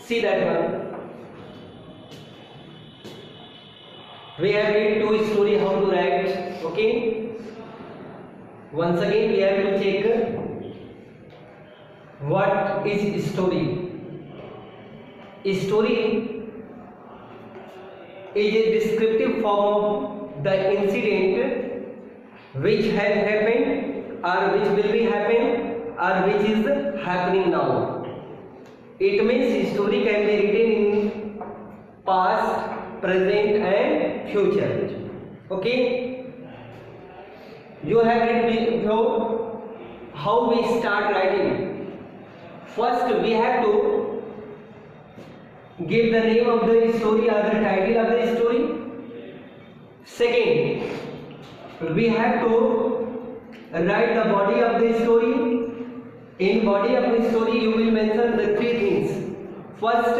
See that one. We have read two story how to write. Okay. Once again we have to check what is story. Story is a descriptive form of the incident which has happened or which will be happen or which is happening now. It means story can be written in past, present and future. Okay. You have read before how we start writing. First we have to give the name of the story or the title of the story. Second, we have to write the body of the story. In body of the story you will mention the three things. First,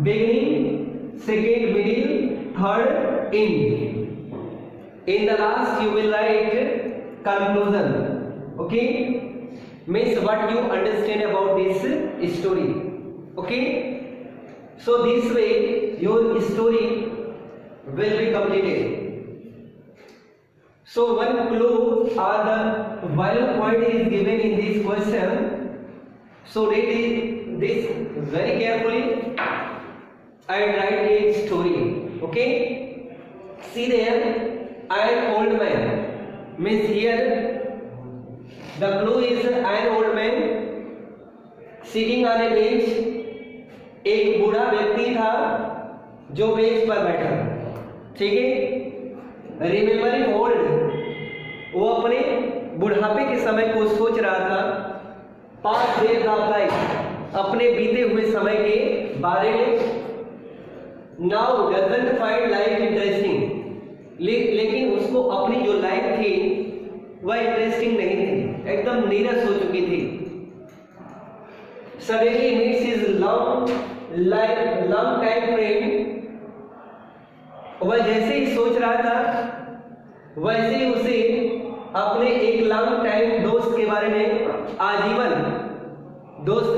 beginning, second, middle, third, end. In the last you will write conclusion. Okay, means what you understand about this story. Okay, so this way your story will be completed. So one clue or the value point is given in this question. So read this very carefully and write a story. Okay, see there, an old man means here the clue is an old man sitting on a bench. एक बूढ़ा व्यक्ति था जो bench पर बैठा, ठीक है। Remembering old, वो अपने बुढ़ापे के समय को सोच रहा था। पास्ट डेज ऑफ लाइफ, अपने बीते हुए समय के बारे में। Now doesn't find life interesting, लेकिन उसको अपनी जो लाइफ थी वह इंटरेस्टिंग नहीं थी, एकदम नीरस हो चुकी थी। Suddenly meets his long time friend, वह जैसे ही सोच रहा था वैसे ही उसे अपने एक लॉन्ग टाइम दोस्त के बारे में, आजीवन दोस्त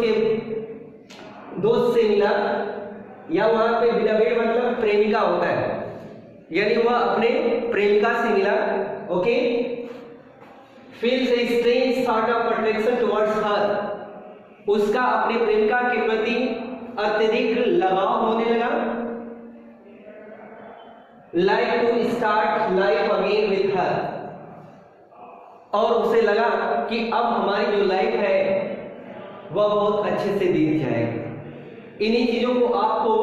से मिला। या वहां पे बिलवेड मतलब प्रेमिका होता है, यानी वह अपने प्रेमिका से मिला। Okay, feels a strange sort of attraction towards her, उसका अपने प्रेमिका के प्रति अत्यधिक लगाव होने लगा। Like to start life again with her, और उसे लगा कि अब हमारी जो लाइफ है वह बहुत अच्छे से बीत जाएगी। इन्हीं चीजों को आपको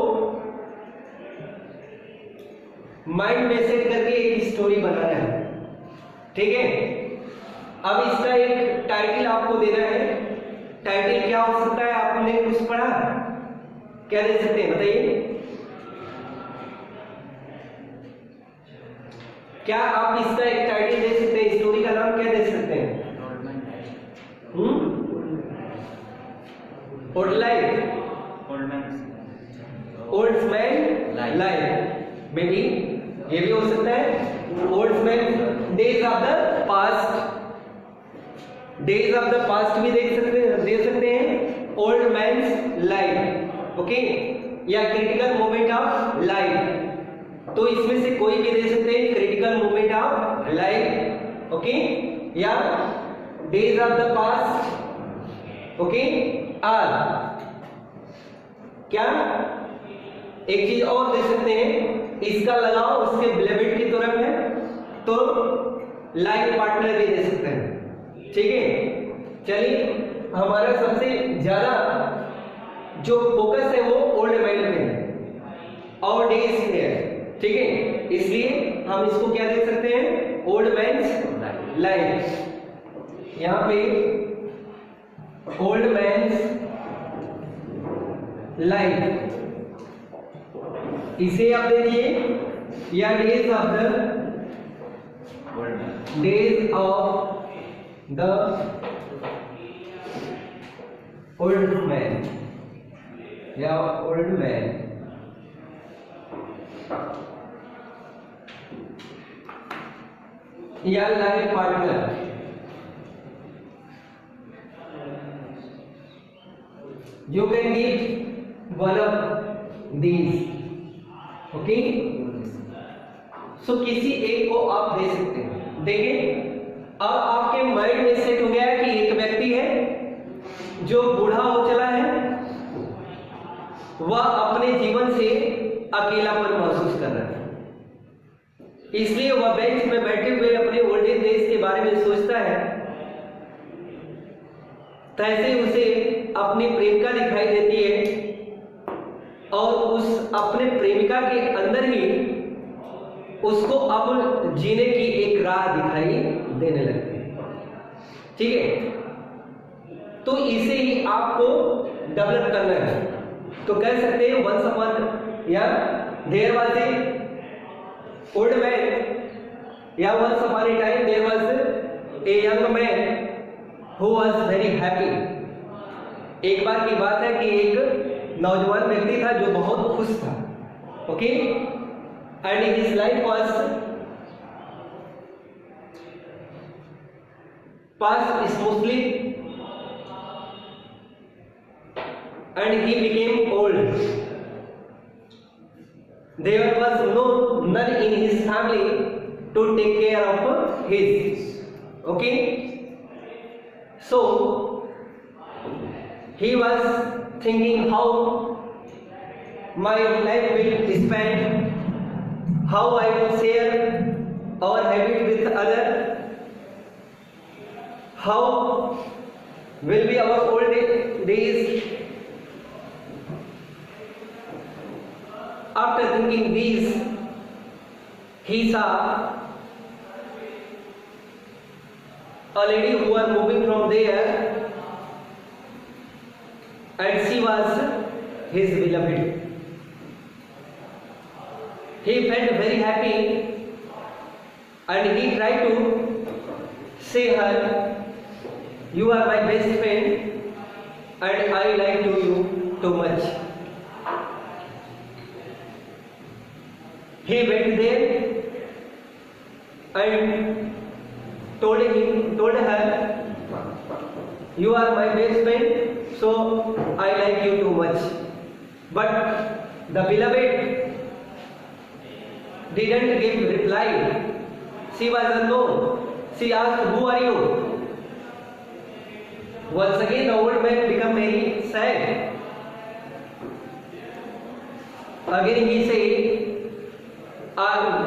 माइंड में सेट करके एक स्टोरी बनाना है, ठीक है। अब इसका एक टाइटल आपको देना है। टाइटल क्या हो सकता है? आपने कुछ पढ़ा, क्या दे सकते हैं बताइए? क्या आप इसका एक टाइटल दे सकते हैं? स्टोरी का नाम क्या दे सकते हैं? Old life, old man life, maybe ये भी हो सकता है। Old man days of the past, days of the past भी दे सकते हैं। ओल्ड मैन्स लाइफ, ओके, या क्रिटिकल मोमेंट ऑफ लाइफ, तो इसमें से कोई भी दे सकते हैं। Critical moment of life, okay, या days of the past, okay. और क्या एक चीज और दे सकते हैं, इसका लगाव उसके बिलवेड की तरफ है तो लाइफ पार्टनर भी दे सकते हैं, ठीक है। चलिए, हमारा सबसे ज्यादा जो फोकस है वो ओल्ड मैन पे है और डेज है, ठीक है। इसलिए हम इसको क्या दे सकते हैं? Old man's life. यहां पे ओल्ड मैन्स लाइफ, इसे आप दे दिए, या days of the old man, या ओल्ड मैन। या life partner, you can give one of these, okay. So किसी एक को आप दे सकते हैं। देखिए अब आपके माइंड में सेट हो गया है कि एक व्यक्ति है जो बूढ़ा हो चला है, वह अपने जीवन से अकेलापन महसूस कर रहा है, इसलिए वह बेंच में बैठे हुए अपने ओल्डेज डेज के बारे में सोचता है। तैसे उसे अपनी प्रेमिका दिखाई देती है और उस अपने प्रेमिका के अंदर ही उसको अब जीने की एक राह दिखाई देने लगती है, ठीक है। तो इसे ही आपको डेवलप करना है। तो कह सकते हैं वंस अपॉन या there was a old man या once upon a time there was a young man who was very happy. एक बार की बात है कि एक नौजवान व्यक्ति था जो बहुत खुश था, okay, and his life was pass smoothly and he became old. There was none in his family to take care of his, okay. So he was thinking how my life will spend, how I will share our habit with other, how will be our old days. After thinking these, he saw a lady who was moving from there, and she was his beloved. He felt very happy and he tried to say her, "You are my best friend and I like you too much." He went there and told her, "You are my best friend, so I like you too much." But the beloved didn't give reply. She was unknown. She asked, "Who are you?" Once again the old man became very sad. Again he said,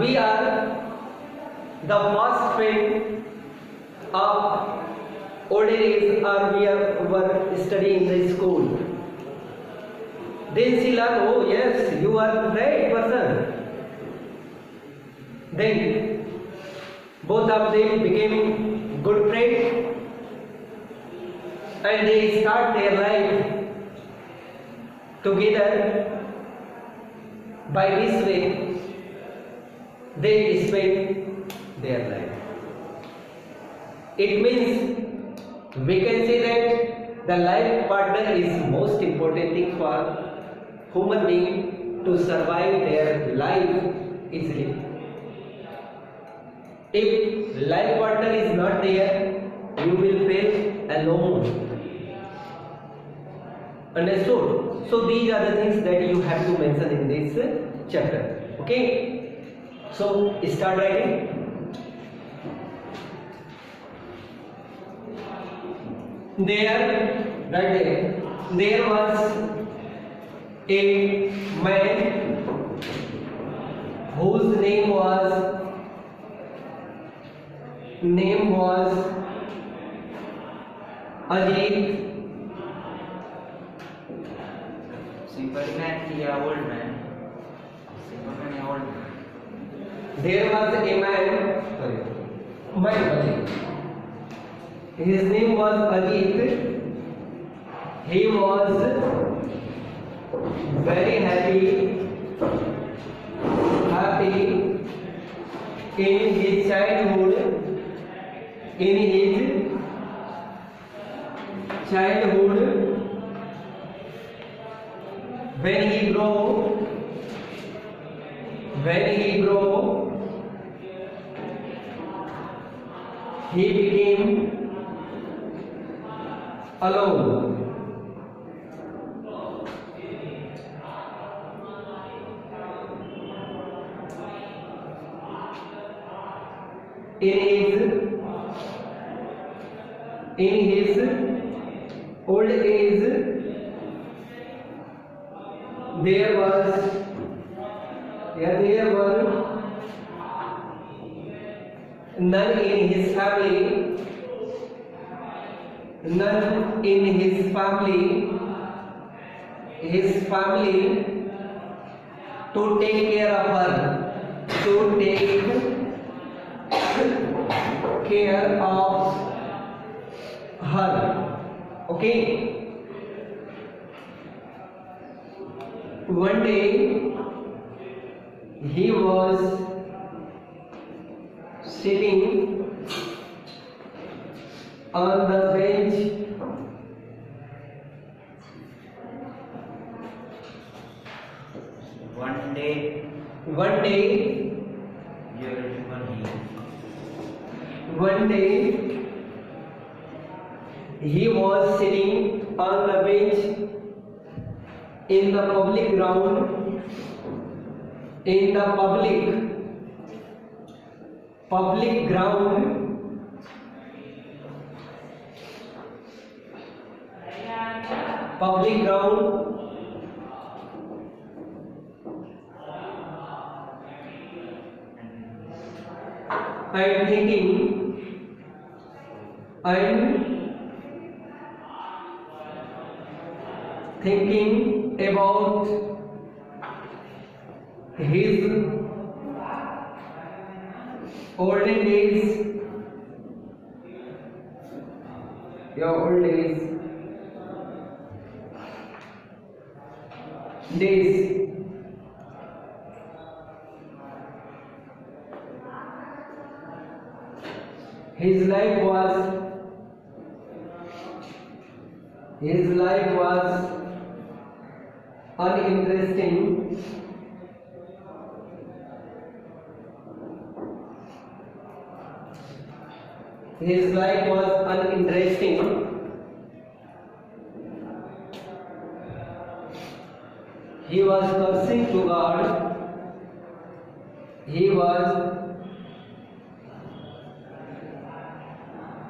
"We are the first friend of old days, or we were studying in the school." Then she learned, "Oh yes, you are the right person." Then both of them became good friends and they start their life together. By this way they spend their life. It means we can say that the life partner is most important thing for human being to survive their life easily. If life partner is not there, you will feel alone. Understood? So these are the things that you have to mention in this chapter. Okay? So start writing. There was a man whose name was Ajit. Simple man या old man? Simple man या old man? There was a man, his name was Ajit. He was very happy in his childhood. When he grew, he became alone. in his old age there were none in his family to take care of her, to take care of her. Okay. One day he was sitting on the bench one day he was sitting on the bench in the public ground, in the public ground, and thinking about his olden days, your old days. His life was uninteresting. His life was uninteresting. He was cursing to God. He was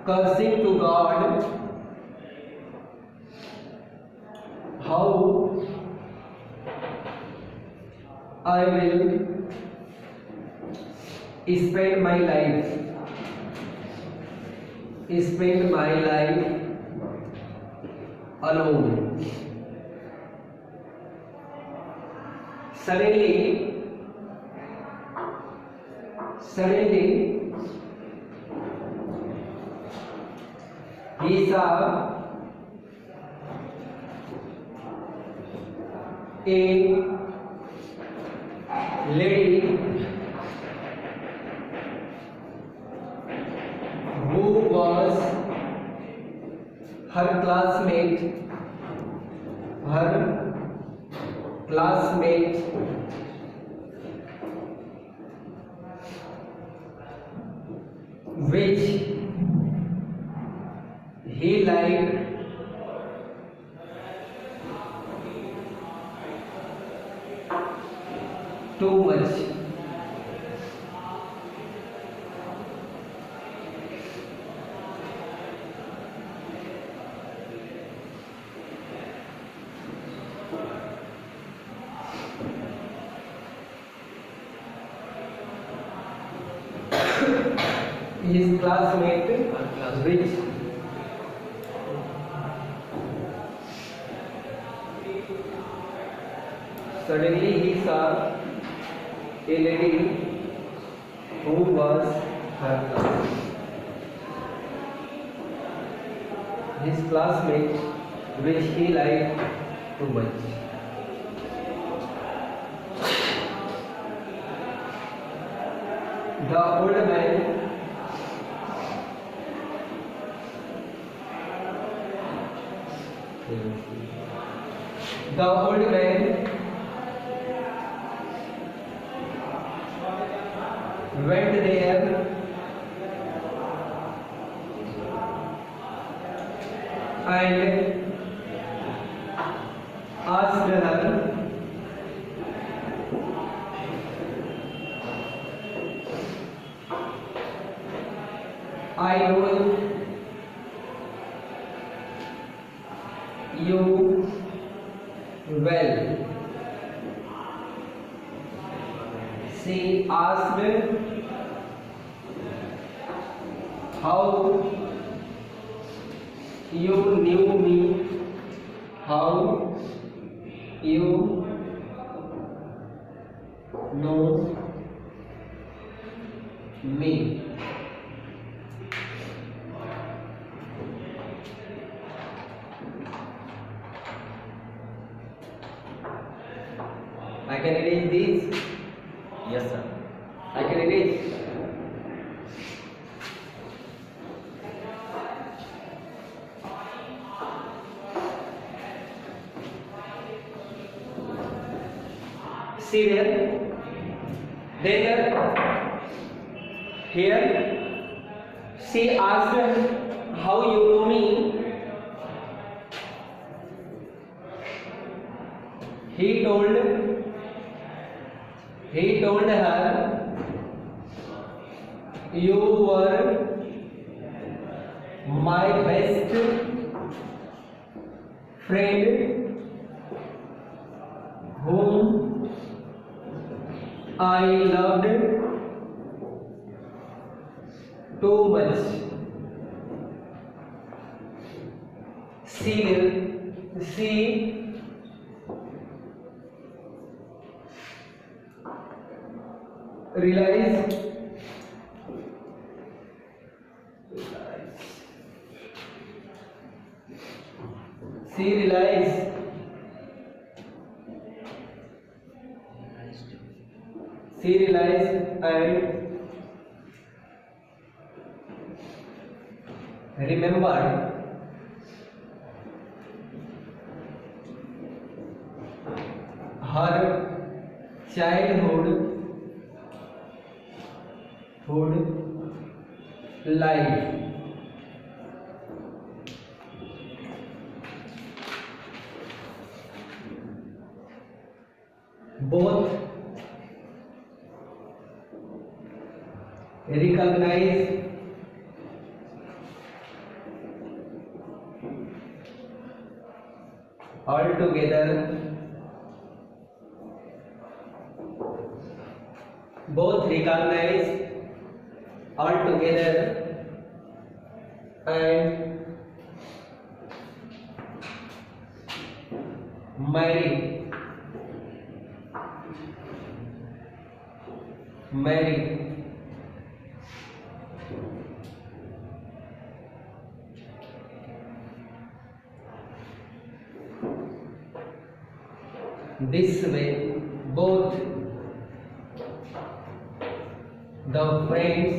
cursing to God. How I will spend my life alone. Suddenly he saw a lady who was her classmate which he liked too much. His classmate, which suddenly he saw a lady who was her class. His classmate, which he liked too much. The old man went there and asked her, I know you well? She asked, how you knew me? How you know me? I can erase these. Yes, sir. I can erase. See there. Then here she asked, how you know me? He told her, you were my best friend whom I loved too much. She realized and remembered her childhood life. Both recognize altogether. Both recognize altogether and marry this way. Both the friends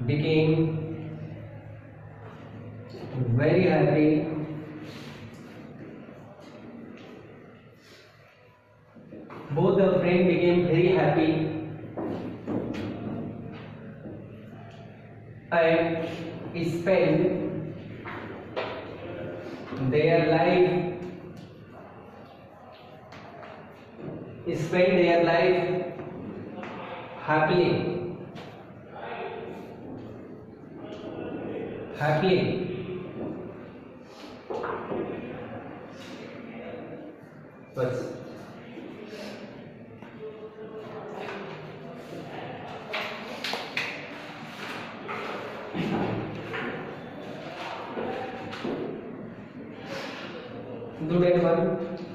became very happy. Both the friends became very happy and spent their life happily. बस do that one.